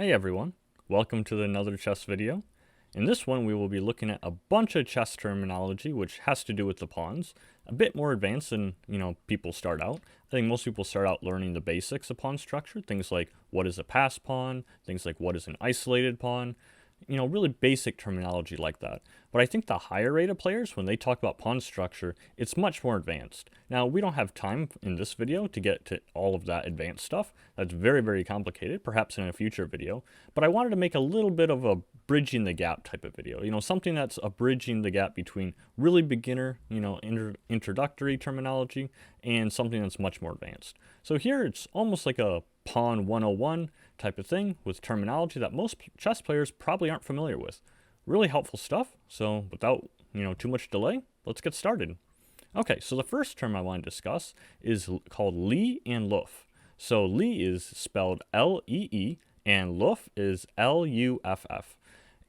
Hey everyone, welcome to another chess video. In this one we will be looking at a bunch of chess terminology which has to do with the pawns, a bit more advanced than, people start out. I think most people start out learning the basics of pawn structure, things like what is a passed pawn, things like what is an isolated pawn, really basic terminology like that. But I think the higher rated players, when they talk about pawn structure, it's much more advanced. Now, we don't have time in this video to get to all of that advanced stuff. That's very, very complicated, perhaps in a future video. But I wanted to make a little bit of a bridging the gap type of video. Something that's a bridging the gap between really beginner, introductory terminology and something that's much more advanced. So here it's almost like a pawn 101 type of thing with terminology that most chess players probably aren't familiar with. Really helpful stuff. So without, too much delay, let's get started. Okay, so the first term I want to discuss is called Lee and Luff. So Lee is spelled L-E-E and Luff is L-U-F-F.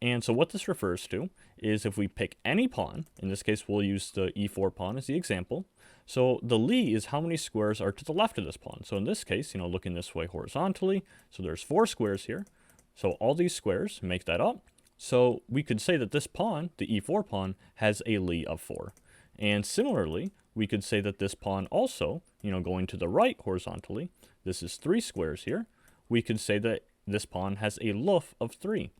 And so what this refers to is if we pick any pawn, in this case we'll use the e4 pawn as the example. So the Lee is how many squares are to the left of this pawn. So in this case, looking this way horizontally, so there's 4 squares here. So all these squares make that up. So we could say that this pawn, the e4 pawn, has a Lee of 4. And similarly, we could say that this pawn also, going to the right horizontally, this is 3 squares here. We could say that this pawn has a Luff of 3.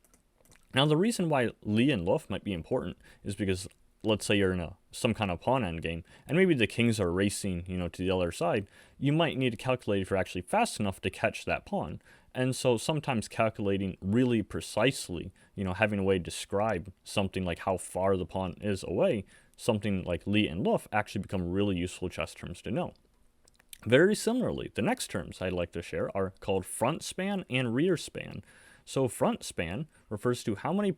Now the reason why Lee and Luff might be important is because let's say you're in some kind of pawn endgame, and maybe the kings are racing, to the other side, you might need to calculate if you're actually fast enough to catch that pawn. And so sometimes calculating really precisely, having a way to describe something like how far the pawn is away, something like Lee and Luff actually become really useful chess terms to know. Very similarly, the next terms I'd like to share are called front span and rear span. So front span refers to how many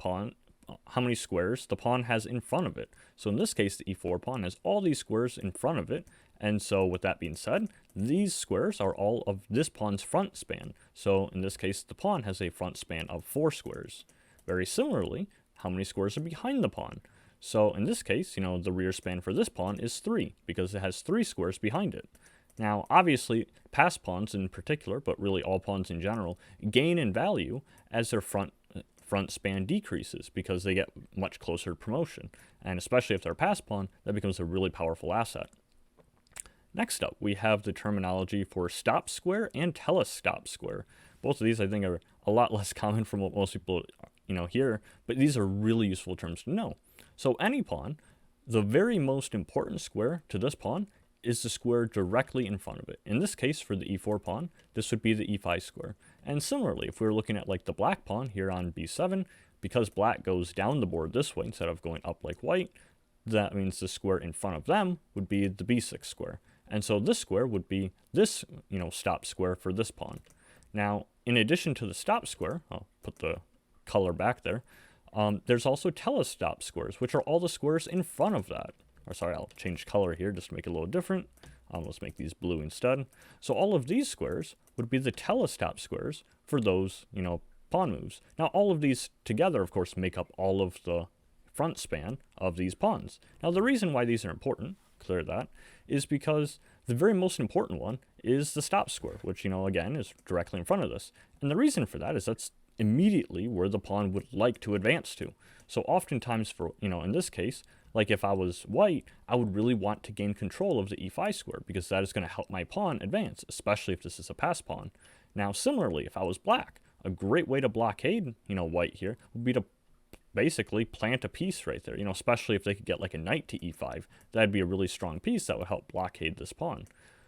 squares the pawn has in front of it. So in this case, the e4 pawn has all these squares in front of it. And so with that being said, these squares are all of this pawn's front span. So in this case, the pawn has a front span of 4 squares. Very similarly, how many squares are behind the pawn? So in this case, the rear span for this pawn is 3 because it has 3 squares behind it. Now, obviously, passed pawns in particular, but really all pawns in general, gain in value as their front span decreases because they get much closer to promotion. And especially if they're a passed pawn, that becomes a really powerful asset. Next up, we have the terminology for stop square and telestop square. Both of these, I think, are a lot less common from what most people, hear, but these are really useful terms to know. So any pawn, the very most important square to this pawn is the square directly in front of it. In this case, for the e4 pawn, this would be the e5 square. And similarly, if we were looking at like the black pawn here on b7, because black goes down the board this way instead of going up like white, that means the square in front of them would be the b6 square. And so this square would be this, stop square for this pawn. Now, in addition to the stop square, I'll put the color back there, there's also telestop squares, which are all the squares in front of that. Or sorry, I'll change color here just to make it a little different. Let's make these blue instead. So all of these squares would be the telestop squares for those, pawn moves. Now all of these together, of course, make up all of the front span of these pawns. Now the reason why these are important, clear that, is because the very most important one is the stop square, which, again, is directly in front of this. And the reason for that is that's immediately where the pawn would like to advance to. So oftentimes for, in this case, like if I was white, I would really want to gain control of the e5 square because that is going to help my pawn advance, especially if this is a passed pawn. Now, similarly, if I was black, a great way to blockade, white here would be to basically plant a piece right there, especially if they could get like a knight to e5. That'd be a really strong piece that would help blockade this pawn.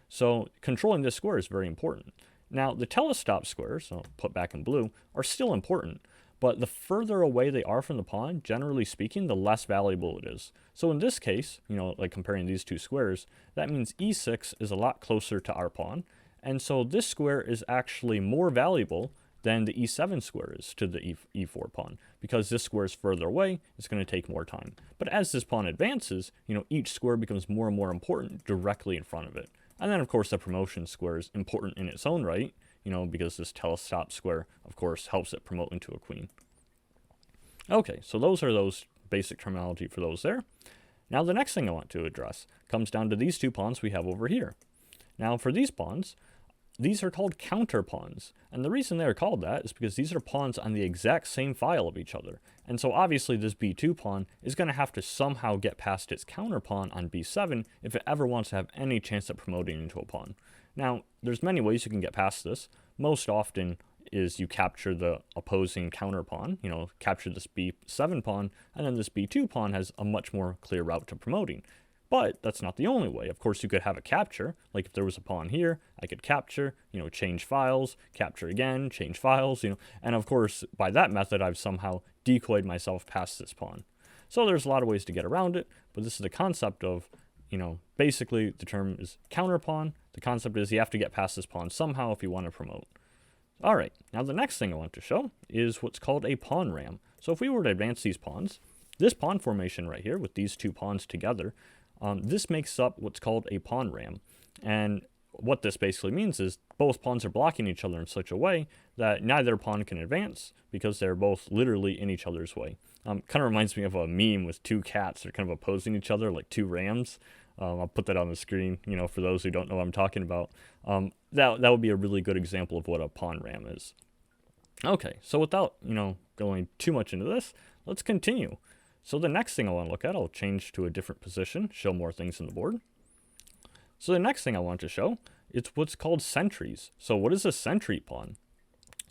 So controlling this square is very important. Now, the telestop squares, I'll put back in blue, are still important. But the further away they are from the pawn, generally speaking, the less valuable it is. So in this case, like comparing these two squares, that means e6 is a lot closer to our pawn. And so this square is actually more valuable than the e7 square is to the e4 pawn. Because this square is further away, it's going to take more time. But as this pawn advances, each square becomes more and more important directly in front of it. And then, of course, the promotion square is important in its own right, because this telestop square, of course, helps it promote into a queen. Okay, so those are those basic terminology for those there. Now the next thing I want to address comes down to these two pawns we have over here. Now for these pawns, these are called counter pawns. And the reason they're called that is because these are pawns on the exact same file of each other. And so obviously this b2 pawn is going to have to somehow get past its counter pawn on b7 if it ever wants to have any chance at promoting into a pawn. Now, there's many ways you can get past this. Most often is you capture the opposing counter pawn, capture this b7 pawn, and then this b2 pawn has a much more clear route to promoting. But that's not the only way. Of course, you could have a capture. Like if there was a pawn here, I could capture, change files, capture again, change files, and of course, by that method, I've somehow decoyed myself past this pawn. So there's a lot of ways to get around it, but this is the concept of, basically the term is counter pawn. The concept is you have to get past this pawn somehow if you want to promote. All right, now the next thing I want to show is what's called a pawn ram. So if we were to advance these pawns, this pawn formation right here with these two pawns together, this makes up what's called a pawn ram. And what this basically means is both pawns are blocking each other in such a way that neither pawn can advance because they're both literally in each other's way. Kind of reminds me of a meme with two cats that are kind of opposing each other, like two rams. I'll put that on the screen, for those who don't know what I'm talking about. That would be a really good example of what a pawn ram is. Okay, so without, going too much into this, let's continue. So the next thing I want to look at, I'll change to a different position, show more things on the board. So the next thing I want to show is what's called sentries. So what is a sentry pawn?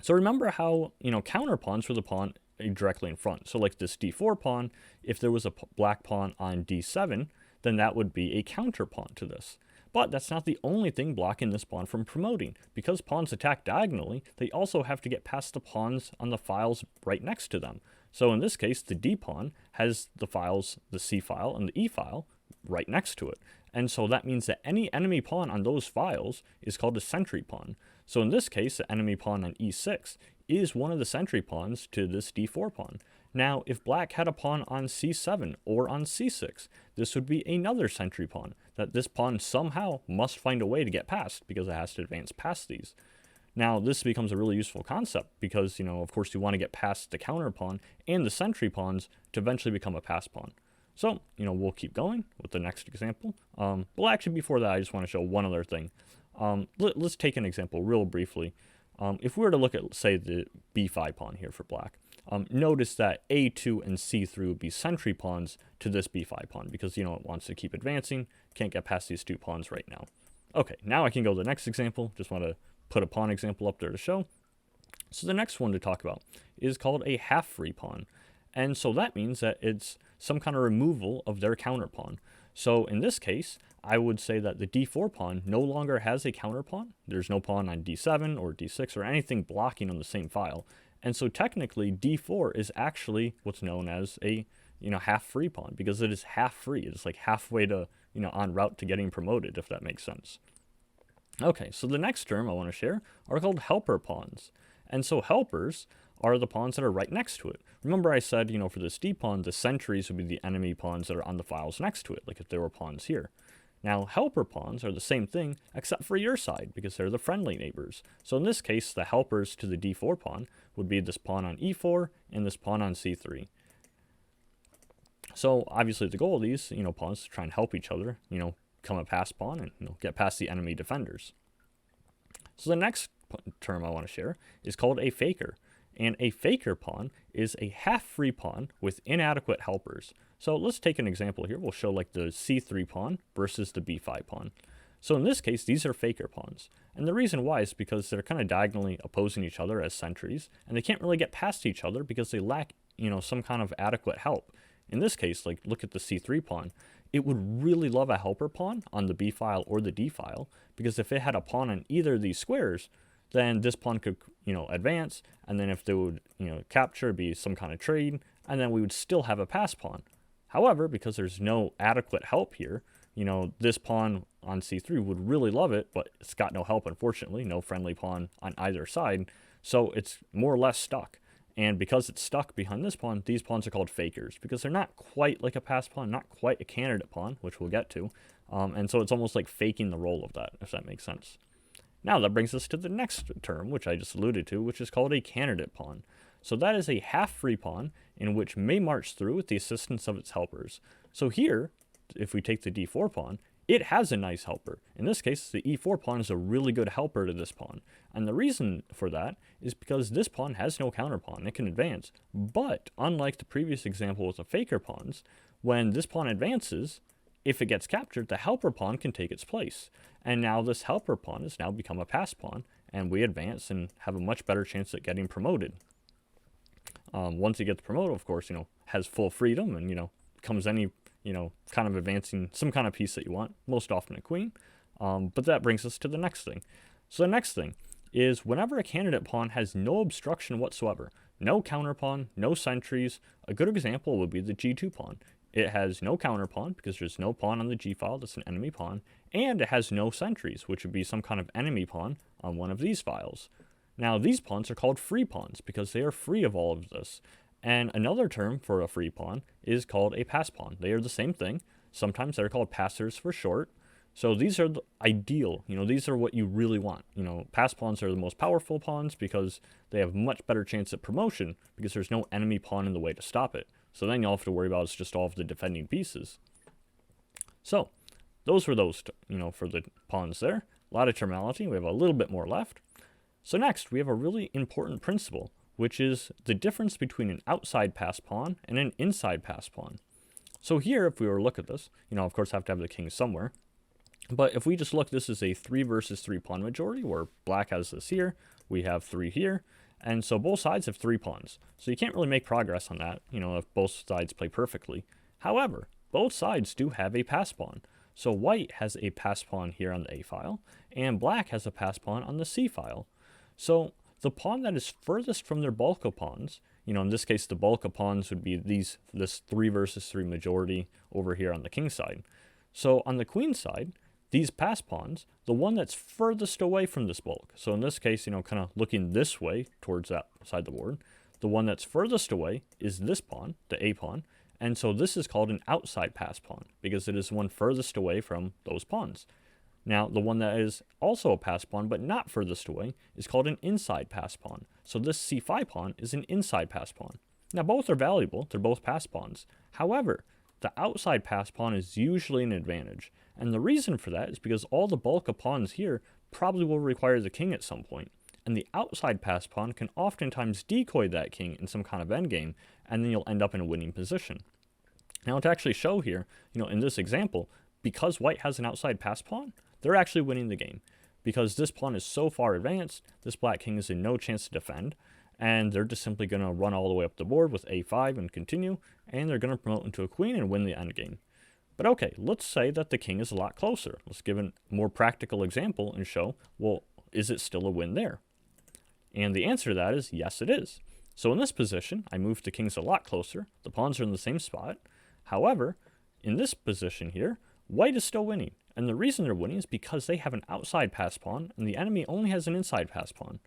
So remember how, counter pawns were the pawn directly in front. So like this d4 pawn, if there was a black pawn on d7, then that would be a counter pawn to this. But that's not the only thing blocking this pawn from promoting. Because pawns attack diagonally, they also have to get past the pawns on the files right next to them. So in this case, the D pawn has the files, the C file and the E file right next to it. And so that means that any enemy pawn on those files is called a sentry pawn. So in this case, the enemy pawn on E6 is one of the sentry pawns to this D4 pawn. Now, if black had a pawn on C7 or on C6, this would be another sentry pawn that this pawn somehow must find a way to get past because it has to advance past these. Now, this becomes a really useful concept because, of course, you want to get past the counter pawn and the sentry pawns to eventually become a pass pawn. So, we'll keep going with the next example. Well, actually, before that, I just want to show one other thing. Let's take an example real briefly. If we were to look at, say, the B5 pawn here for black, notice that A2 and C3 would be sentry pawns to this B5 pawn because, it wants to keep advancing, can't get past these two pawns right now. Okay, now I can go to the next example. Just want to put a pawn example up there to show. So the next one to talk about is called a half-free pawn. And so that means that it's some kind of removal of their counter pawn. So in this case, I would say that the D4 pawn no longer has a counter pawn. There's no pawn on D7 or D6 or anything blocking on the same file. And so technically D4 is actually what's known as a half-free pawn because it is half-free. It's like halfway to, en route to getting promoted, if that makes sense. Okay, so the next term I want to share are called helper pawns. And so helpers are the pawns that are right next to it. Remember I said, for this D pawn, the sentries would be the enemy pawns that are on the files next to it, like if there were pawns here. Now, helper pawns are the same thing, except for your side, because they're the friendly neighbors. So in this case, the helpers to the D4 pawn would be this pawn on E4 and this pawn on C3. So obviously the goal of these, pawns is to try and help each other, become a pass pawn and get past the enemy defenders. So the next term I want to share is called a faker. And a faker pawn is a half-free pawn with inadequate helpers. So let's take an example here. We'll show like the C3 pawn versus the B5 pawn. So in this case, these are faker pawns. And the reason why is because they're kind of diagonally opposing each other as sentries, and they can't really get past each other because they lack, some kind of adequate help. In this case, like look at the C3 pawn. It would really love a helper pawn on the B file or the D file, because if it had a pawn on either of these squares, then this pawn could, advance, and then if they would, capture, it'd be some kind of trade, and then we would still have a pass pawn. However, because there's no adequate help here, this pawn on C3 would really love it, but it's got no help, unfortunately, no friendly pawn on either side, so it's more or less stuck. And because it's stuck behind this pawn, these pawns are called fakers because they're not quite like a pass pawn, not quite a candidate pawn, which we'll get to. And so it's almost like faking the role of that, if that makes sense. Now that brings us to the next term, which I just alluded to, which is called a candidate pawn. So that is a half-free pawn in which may march through with the assistance of its helpers. So here, if we take the D4 pawn, it has a nice helper. In this case, the e4 pawn is a really good helper to this pawn. And the reason for that is because this pawn has no counter pawn. It can advance. But unlike the previous example with the faker pawns, when this pawn advances, if it gets captured, the helper pawn can take its place. And now this helper pawn has now become a pass pawn, and we advance and have a much better chance at getting promoted. Once it gets promoted, of course, has full freedom and, becomes any, kind of advancing some kind of piece that you want, most often a queen. But that brings us to the next thing. So the next thing is whenever a candidate pawn has no obstruction whatsoever, no counter pawn, no sentries, a good example would be the g2 pawn. It has no counter pawn because there's no pawn on the g file that's an enemy pawn, and it has no sentries, which would be some kind of enemy pawn on one of these files. Now, these pawns are called free pawns because they are free of all of this. And another term for a free pawn is called a pass pawn. They are the same thing. Sometimes they're called passers for short. So these are the ideal, these are what you really want. Pass pawns are the most powerful pawns because they have much better chance at promotion because there's no enemy pawn in the way to stop it. So then you all have to worry about is just all of the defending pieces. So those were those, for the pawns there. A lot of terminology. We have a little bit more left. So next, we have a really important principle, which is the difference between an outside pass pawn and an inside pass pawn. So here, if we were to look at this, of course, have to have the king somewhere. But if we just look, this is a 3 versus 3 pawn majority, where black has this here, we have 3 here, and so both sides have 3 pawns. So you can't really make progress on that, if both sides play perfectly. However, both sides do have a pass pawn. So white has a pass pawn here on the A file, and black has a pass pawn on the C file. So the pawn that is furthest from their bulk of pawns, in this case, the bulk of pawns would be this 3 versus 3 majority over here on the king side. So on the queen side, these pass pawns, the one that's furthest away from this bulk, so in this case, kind of looking this way towards that side of the board, the one that's furthest away is this pawn, the A pawn, and so this is called an outside pass pawn because it is the one furthest away from those pawns. Now, the one that is also a pass pawn but not furthest away is called an inside pass pawn. So this c5 pawn is an inside pass pawn. Now, both are valuable. They're both pass pawns. However, the outside pass pawn is usually an advantage. And the reason for that is because all the bulk of pawns here probably will require the king at some point. And the outside pass pawn can oftentimes decoy that king in some kind of endgame, and then you'll end up in a winning position. Now, to actually show here, in this example, because white has an outside pass pawn, they're actually winning the game. Because this pawn is so far advanced, this black king is in no chance to defend, and they're just simply going to run all the way up the board with a5 and continue, and they're going to promote into a queen and win the endgame. But okay, let's say that the king is a lot closer. Let's give a more practical example and show, well, is it still a win there? And the answer to that is yes, it is. So in this position, I moved the kings a lot closer. The pawns are in the same spot. However, in this position here, white is still winning. And the reason they're winning is because they have an outside pass pawn, and the enemy only has an inside pass pawn.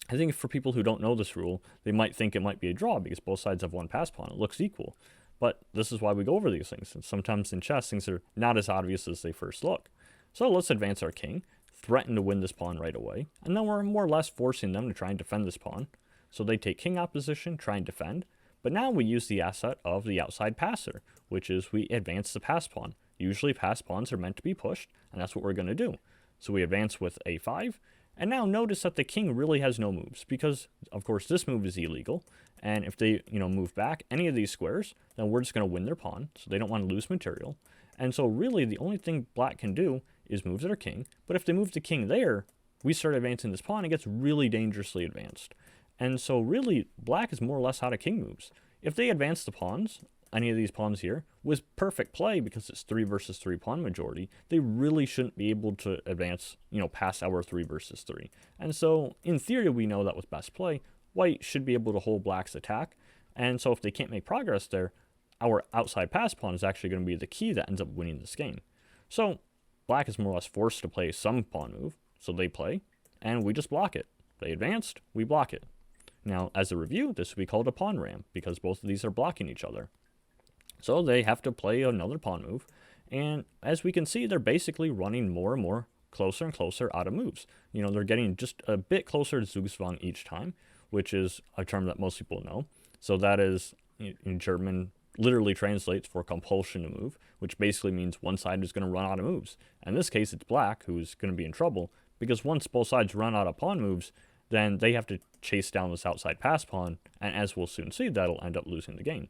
I think for people who don't know this rule, they might think it might be a draw because both sides have one pass pawn. It looks equal. But this is why we go over these things. And sometimes in chess, things are not as obvious as they first look. So let's advance our king, threaten to win this pawn right away, and then we're more or less forcing them to try and defend this pawn. So they take king opposition, try and defend. But now we use the asset of the outside passer, which is we advance the pass pawn. Usually pass pawns are meant to be pushed, and that's what we're going to do. So we advance with a5, and now notice that the king really has no moves, because, of course, this move is illegal, and if they, move back any of these squares, then we're just going to win their pawn, so they don't want to lose material. And so really the only thing black can do is move their king, but if they move the king there, we start advancing this pawn, it gets really dangerously advanced. And so really, black is more or less out of king moves. If they advance the pawns, any of these pawns here, with perfect play because it's 3 versus 3 pawn majority, they really shouldn't be able to advance, past our 3 versus 3. And so, in theory, we know that with best play, white should be able to hold black's attack. And so if they can't make progress there, our outside pass pawn is actually going to be the key that ends up winning this game. So black is more or less forced to play some pawn move, so they play, and we just block it. They advanced, we block it. Now, as a review, this would be called a pawn ram, because both of these are blocking each other. So they have to play another pawn move, and as we can see, they're basically running more and more closer and closer out of moves. They're getting just a bit closer to Zugzwang each time, which is a term that most people know. So that is, in German, literally translates for compulsion to move, which basically means one side is going to run out of moves. In this case, it's black who's going to be in trouble, because once both sides run out of pawn moves, then they have to chase down this outside pass pawn, and as we'll soon see, that'll end up losing the game.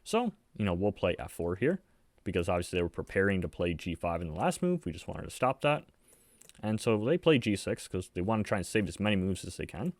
So, we'll play f4 here, because obviously they were preparing to play g5 in the last move. We just wanted to stop that. And so they play g6 because they want to try and save as many moves as they can.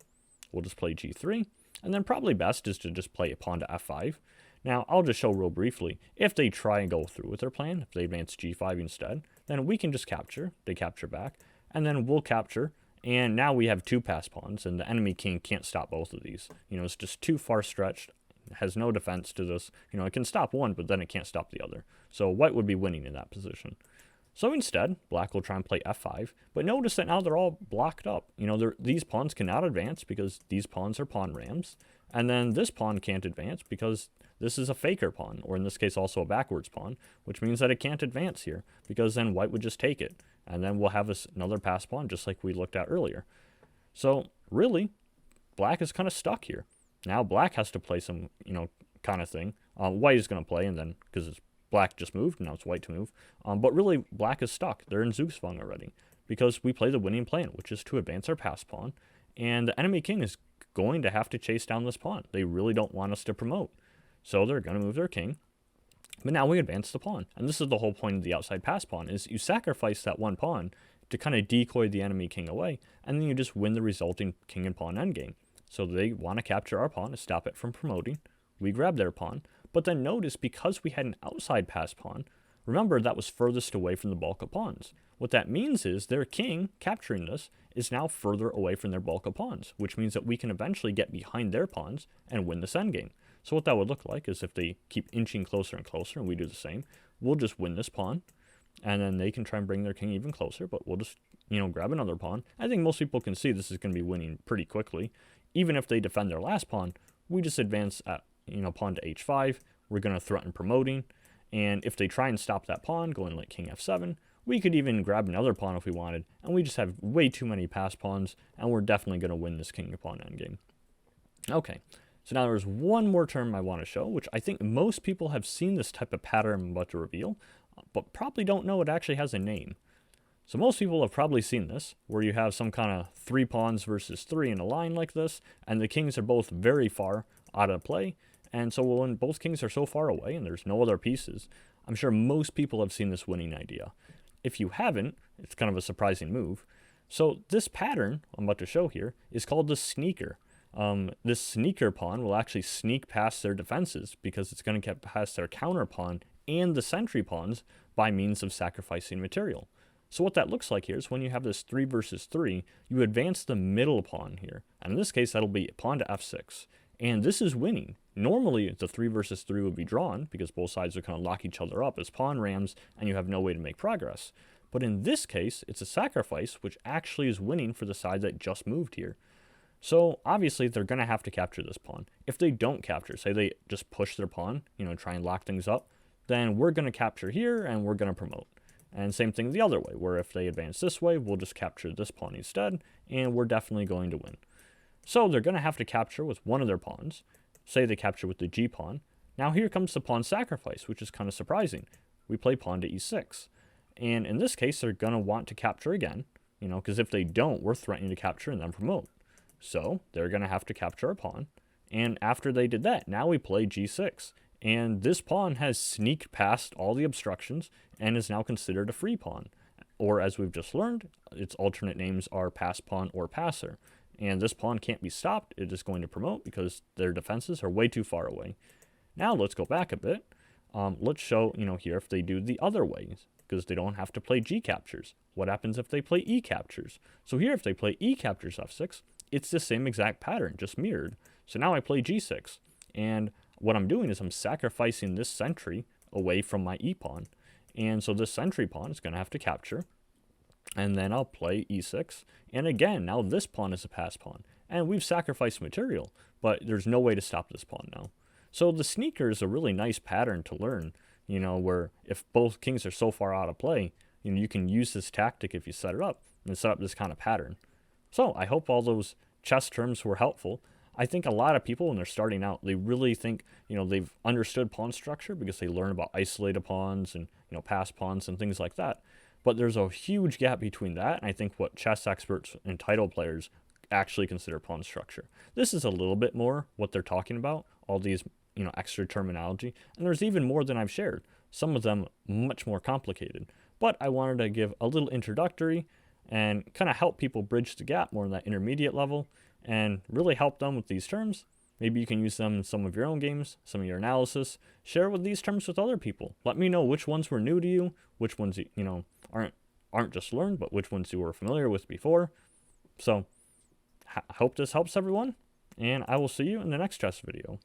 We'll just play g3. And then probably best is to just play a pawn to f5. Now, I'll just show real briefly. If they try and go through with their plan, if they advance g5 instead, then we can just capture. They capture back. And then we'll capture. And now we have two pass pawns, and the enemy king can't stop both of these. It's just too far stretched. It has no defense to this. It can stop one, but then it can't stop the other. So white would be winning in that position. So instead, black will try and play f5, but notice that now they're all blocked up. These pawns cannot advance because these pawns are pawn rams, and then this pawn can't advance because this is a faker pawn, or in this case also a backwards pawn, which means that it can't advance here, because then white would just take it, and then we'll have another pass pawn just like we looked at earlier. So really, black is kind of stuck here. Now black has to play some, kind of thing. White is going to play, and then, because it's black just moved, now it's white to move. But really, black is stuck. They're in Zugzwang already, because we play the winning plan, which is to advance our pass pawn, and the enemy king is going to have to chase down this pawn. They really don't want us to promote, so they're going to move their king. But now we advance the pawn, and this is the whole point of the outside pass pawn, is you sacrifice that one pawn to kind of decoy the enemy king away, and then you just win the resulting king and pawn endgame. So they want to capture our pawn to stop it from promoting. We grab their pawn, but then notice, because we had an outside pass pawn, remember that was furthest away from the bulk of pawns. What that means is their king, capturing this, is now further away from their bulk of pawns, which means that we can eventually get behind their pawns and win this endgame. So what that would look like is if they keep inching closer and closer, and we do the same, we'll just win this pawn, and then they can try and bring their king even closer, but we'll just, grab another pawn. I think most people can see this is going to be winning pretty quickly. Even if they defend their last pawn, we just advance at, pawn to h5. We're going to threaten promoting, and if they try and stop that pawn, going like king f7, we could even grab another pawn if we wanted, and we just have way too many pass pawns, and we're definitely going to win this king to pawn endgame. Okay, so now there's one more term I want to show, which I think most people have seen this type of pattern I'm about to reveal, but probably don't know it actually has a name. So most people have probably seen this, where you have some kind of 3 pawns versus 3 in a line like this, and the kings are both very far out of play. And so when both kings are so far away and there's no other pieces, I'm sure most people have seen this winning idea. If you haven't, it's kind of a surprising move. So this pattern I'm about to show here is called the sneaker. This sneaker pawn will actually sneak past their defenses because it's going to get past their counter pawn and the sentry pawns by means of sacrificing material. So what that looks like here is when you have this 3 versus 3, you advance the middle pawn here. And in this case, that'll be pawn to f6. And this is winning. Normally, the 3 versus 3 would be drawn because both sides would kind of lock each other up as pawn rams and you have no way to make progress. But in this case, it's a sacrifice, which actually is winning for the side that just moved here. So obviously, they're going to have to capture this pawn. If they don't capture, say they just push their pawn, try and lock things up, then we're going to capture here and we're going to promote. And same thing the other way, where if they advance this way, we'll just capture this pawn instead, and we're definitely going to win. So they're going to have to capture with one of their pawns. Say they capture with the g pawn. Now here comes the pawn sacrifice, which is kind of surprising. We play pawn to e6. And in this case, they're going to want to capture again, because if they don't, we're threatening to capture and then promote. So they're going to have to capture a pawn. And after they did that, now we play g6. And this pawn has sneaked past all the obstructions and is now considered a free pawn. Or as we've just learned, its alternate names are pass pawn or passer. And this pawn can't be stopped. It is going to promote because their defenses are way too far away. Now let's go back a bit. Let's show, here if they do the other ways, because they don't have to play g captures. What happens if they play e captures? So here if they play e captures f6, it's the same exact pattern, just mirrored. So now I play g6. And what I'm doing is I'm sacrificing this sentry away from my e pawn. And so this sentry pawn is going to have to capture. And then I'll play e6. And again, now this pawn is a pass pawn. And we've sacrificed material, but there's no way to stop this pawn now. So the sneaker is a really nice pattern to learn, where if both kings are so far out of play, you can use this tactic if you set it up and set up this kind of pattern. So I hope all those chess terms were helpful. I think a lot of people when they're starting out, they really think, they've understood pawn structure because they learn about isolated pawns and, passed pawns and things like that. But there's a huge gap between that and I think what chess experts and title players actually consider pawn structure. This is a little bit more what they're talking about, all these, extra terminology, and there's even more than I've shared. Some of them much more complicated. But I wanted to give a little introductory and kind of help people bridge the gap more in that intermediate level and really help them with these terms. Maybe you can use them in some of your own games, some of your analysis. Share with these terms with other people. Let me know which ones were new to you, which ones aren't just learned, but which ones you were familiar with before. So I hope this helps everyone, and I will see you in the next chess video.